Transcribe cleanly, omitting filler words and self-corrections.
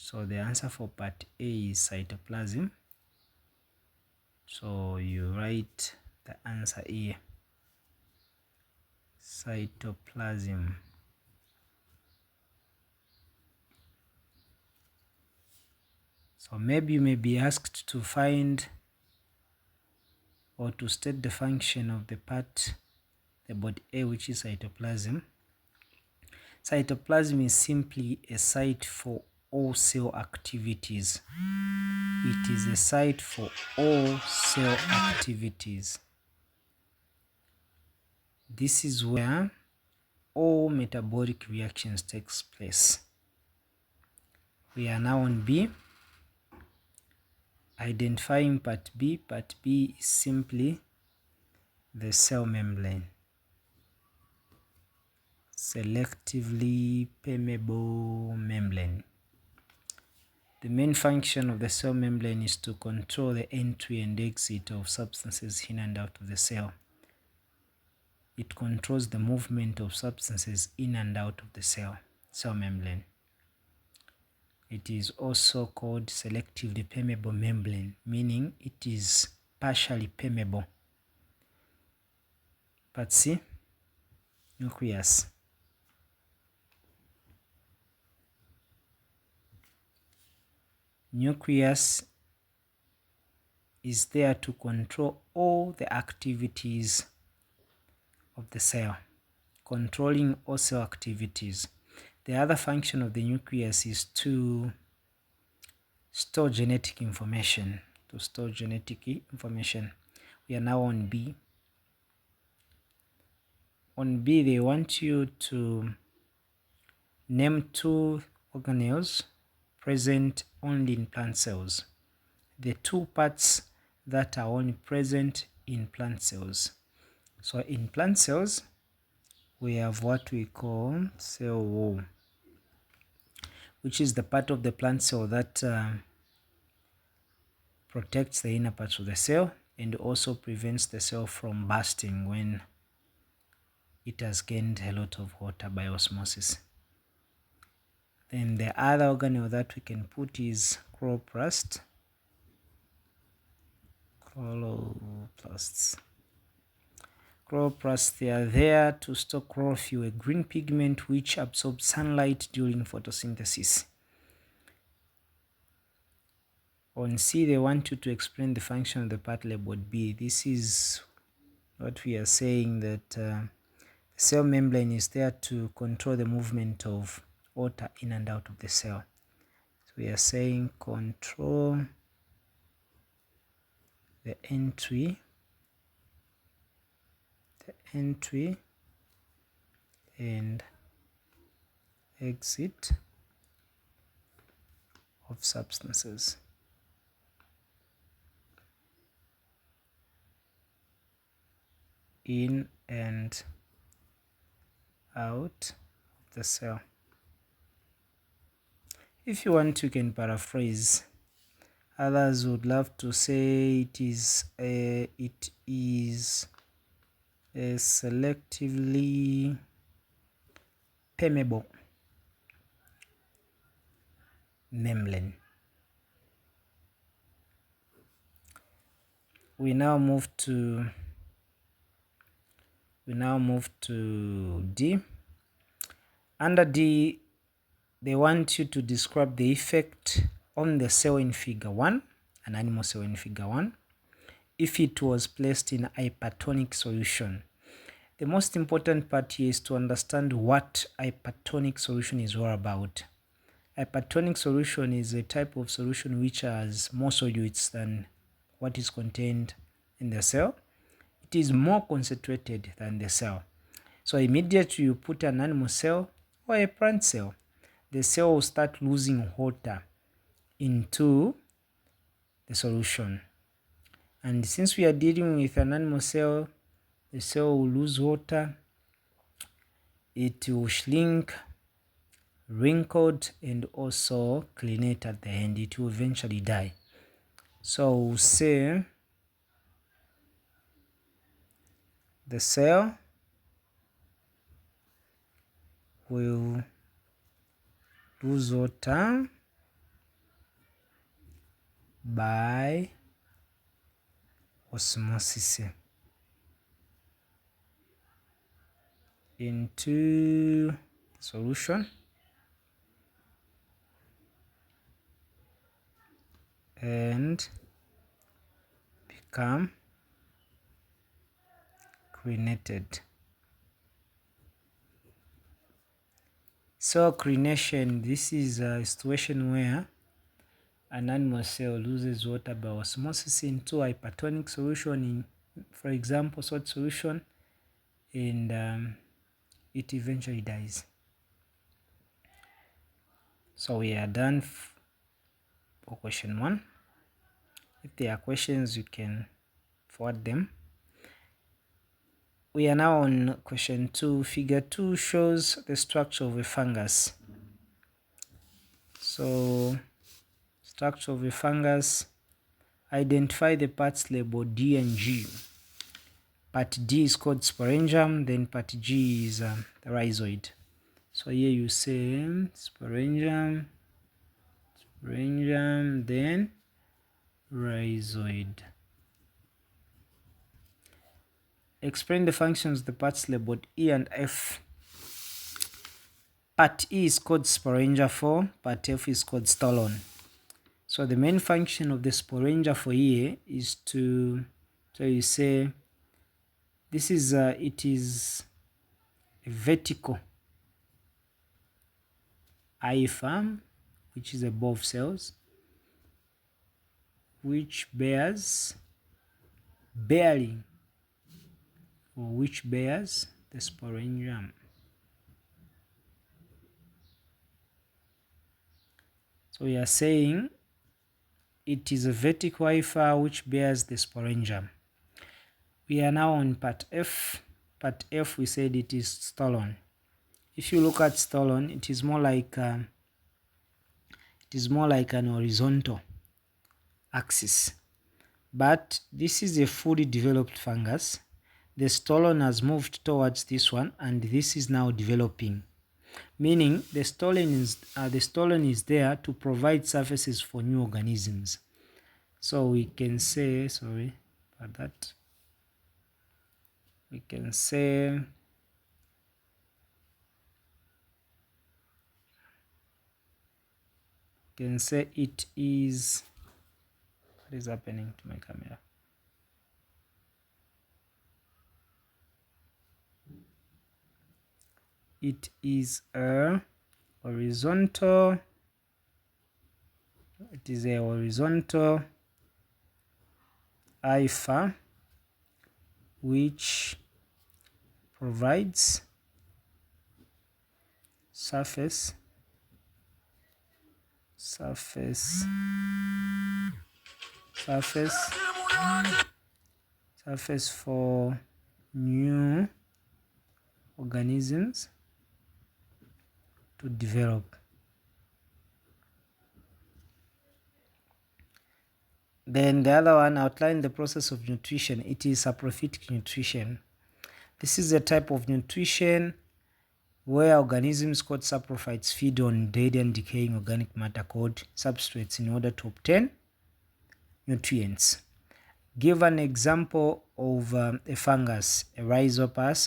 So the answer for part A is cytoplasm. So you write the answer here, cytoplasm. So maybe you may be asked to find or to state the function of the part, the body A, which is cytoplasm. Cytoplasm is simply a site for all cell activities. It is a site for all cell activities. This is where all metabolic reactions takes place. We are now on B. Identifying part B. Part B is simply the cell membrane. Selectively permeable membrane. The main function of the cell membrane is to control the entry and exit of substances in and out of the cell. It controls the movement of substances in and out of the cell membrane. It is also called selectively permeable membrane, meaning it is partially permeable. Part C, nucleus. Nucleus is there to control all the activities of the cell, controlling all cell activities. The other function of the nucleus is to store genetic information. We are now on B. On B, they want you to name 2 organelles present only in plant cells. The 2 parts that are only present in plant cells. So in plant cells, we have what we call cell wall, which is the part of the plant cell that protects the inner parts of the cell and also prevents the cell from bursting when it has gained a lot of water by osmosis. Then the other organelle that we can put is chloroplasts. Chloroplasts, they are there to store chlorophyll, a green pigment which absorbs sunlight during photosynthesis. On C, they want you to explain the function of the part labeled B. This is what we are saying, that the cell membrane is there to control the movement of water in and out of the cell. So we are saying control the entry and exit of substances. In and out of the cell. If you want, you can paraphrase. Others would love to say it is a selectively permeable membrane. We now move to D. Under D, they want you to describe the effect on the cell in figure 1, an animal cell in figure 1, if it was placed in hypertonic solution. The most important part here is to understand what hypertonic solution is all about. Hypertonic solution is a type of solution which has more solutes than what is contained in the cell. It is more concentrated than the cell. So immediately you put an animal cell or a plant cell, the cell will start losing water into the solution. And since we are dealing with an animal cell, the cell will lose water, it will shrink, wrinkled, and also clinate at the end. It will eventually die. So we'll say the cell will lose water by osmosis into solution and become crenated. So crenation, this is a situation where an animal cell loses water by osmosis into hypertonic solution in, for example, salt solution, and it eventually dies. So we are done for question 1. If there are questions, you can forward them. We are now on question 2. Figure 2 shows the structure of a fungus. So, structure of a fungus, identify the parts labeled D and G. Part D is called sporangium, then part G is the rhizoid. So here you say sporangium, then rhizoid. Explain the functions of the parts labeled E and F. Part E is called sporangia for, part F is called stolon. So the main function of the sporangia for here is to, so you say, this is, it is a vertical hypha, which is above cells, which bears the sporangium. So we are saying it is a vertical hypha which bears the sporangium. We are now on part F. Part F, we said it is stolon. If you look at stolon, it is more like an horizontal axis. But this is a fully developed fungus. The stolon has moved towards this one, and this is now developing. Meaning the stolon is there to provide surfaces for new organisms. So we can say, sorry about that. We can say it is, what is happening to my camera? It is a horizontal, hypha which provides surface for new organisms to develop. Then the other one, outline the process of nutrition. It is saprophytic nutrition. This is a type of nutrition where organisms called saprophytes feed on dead and decaying organic matter called substrates in order to obtain nutrients. Give an example of a fungus, a rhizopus